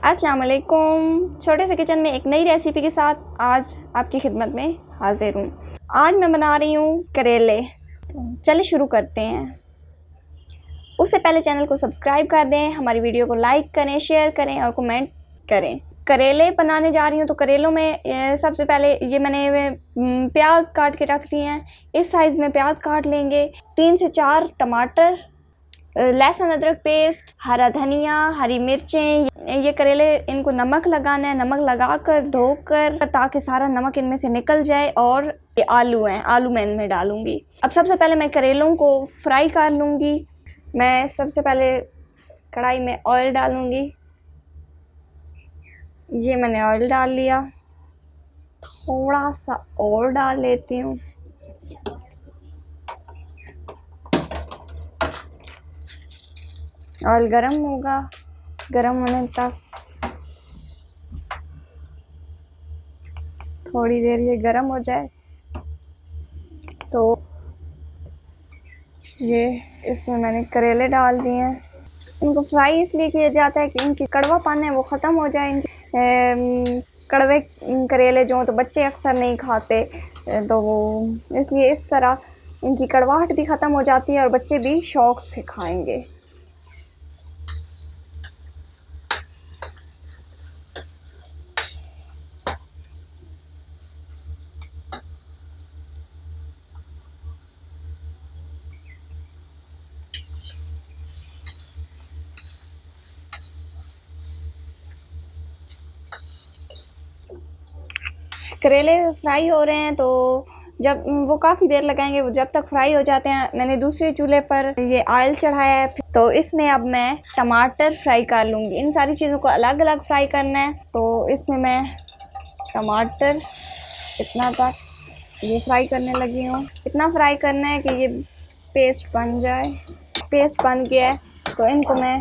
अस्सलाम वालेकुम। छोटे से किचन में एक नई रेसिपी के साथ आज आपकी खिदमत में हाजिर हूँ। आज मैं बना रही हूँ करेले। तो चलिए शुरू करते हैं। उससे पहले चैनल को सब्सक्राइब कर दें, हमारी वीडियो को लाइक करें, शेयर करें और कमेंट करें। करेले बनाने जा रही हूँ तो करेलों में सबसे पहले ये मैंने प्याज काट के रख दिए हैं। इस साइज़ में प्याज काट लेंगे। 3 से 4 टमाटर, लहसुन अदरक पेस्ट, हरा धनिया, हरी मिर्चें। ये करेले इनको नमक लगाना है, नमक लगाकर धोकर ताकि सारा नमक इनमें से निकल जाए। और ये आलू हैं, आलू मैं इनमें डालूंगी। अब सबसे पहले मैं करेलों को फ्राई कर लूँगी। मैं सबसे पहले कढ़ाई में ऑयल डालूँगी। ये मैंने ऑयल डाल लिया, थोड़ा सा और डाल लेती हूँ। ऑयल गरम होगा, गरम होने तक थोड़ी देर ये गरम हो जाए तो ये इसमें मैंने करेले डाल दिए हैं। इनको फ्राई इसलिए किया जाता है कि इनकी कड़वापन है वो ख़त्म हो जाए। इनके कड़वे करेले जो तो बच्चे अक्सर नहीं खाते, तो वो इसलिए इस तरह इनकी कड़वाहट भी ख़त्म हो जाती है और बच्चे भी शौक़ से खाएंगे। करेले फ्राई हो रहे हैं तो जब वो काफ़ी देर लगाएंगे, वो जब तक फ्राई हो जाते हैं। मैंने दूसरे चूल्हे पर ये ऑयल चढ़ाया है, तो इसमें अब मैं टमाटर फ्राई कर लूँगी। इन सारी चीज़ों को अलग अलग फ्राई करना है। तो इसमें मैं टमाटर इतना तक ये फ्राई करने लगी हूँ। इतना फ्राई करना है कि ये पेस्ट बन जाए। पेस्ट बन गया है तो इनको मैं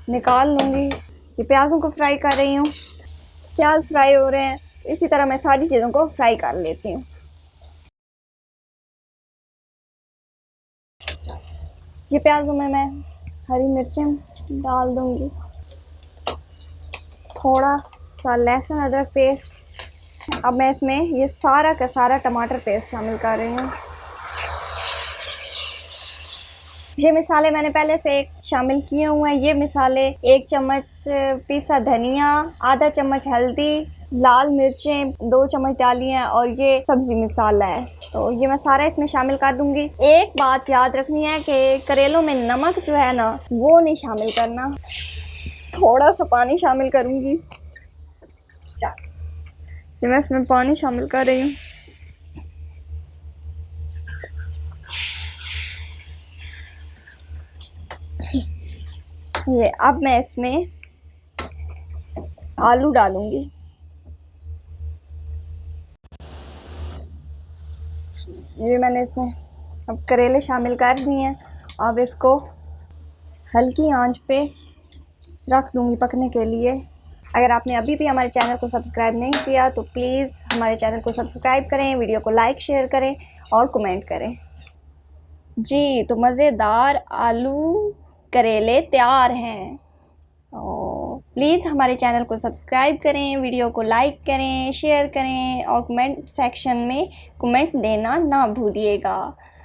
निकाल लूँगी। ये प्याज़ों को फ्राई कर रही हूँ। प्याज फ्राई हो रहे हैं, इसी तरह मैं सारी चीज़ों को फ्राई कर लेती हूँ। ये प्याज़ों में मैं हरी मिर्चें डाल दूँगी, थोड़ा सा लहसुन अदरक पेस्ट। अब मैं इसमें ये सारा का सारा टमाटर पेस्ट शामिल कर रही हूँ। ये मिसाले मैंने पहले से शामिल किए हुए हैं। ये मिसाले 1 चम्मच पीसा धनिया, आधा चम्मच हल्दी, लाल मिर्चें 2 चम्मच डाली हैं और ये सब्ज़ी मसाला है। तो ये मैं सारा इसमें शामिल कर दूंगी। एक बात याद रखनी है कि करेलों में नमक जो है ना वो नहीं शामिल करना। थोड़ा सा पानी शामिल करूंगी। जो मैं इसमें पानी शामिल कर रही हूँ। ये अब मैं इसमें आलू डालूंगी। ये मैंने इसमें अब करेले शामिल कर दिए हैं। अब इसको हल्की आंच पे रख दूंगी पकने के लिए। अगर आपने अभी भी हमारे चैनल को सब्सक्राइब नहीं किया तो प्लीज़ हमारे चैनल को सब्सक्राइब करें, वीडियो को लाइक शेयर करें और कमेंट करें। जी, तो मज़ेदार आलू करेले तैयार हैं। तो प्लीज़ हमारे चैनल को सब्सक्राइब करें, वीडियो को लाइक करें, शेयर करें और कमेंट सेक्शन में कमेंट देना ना भूलिएगा।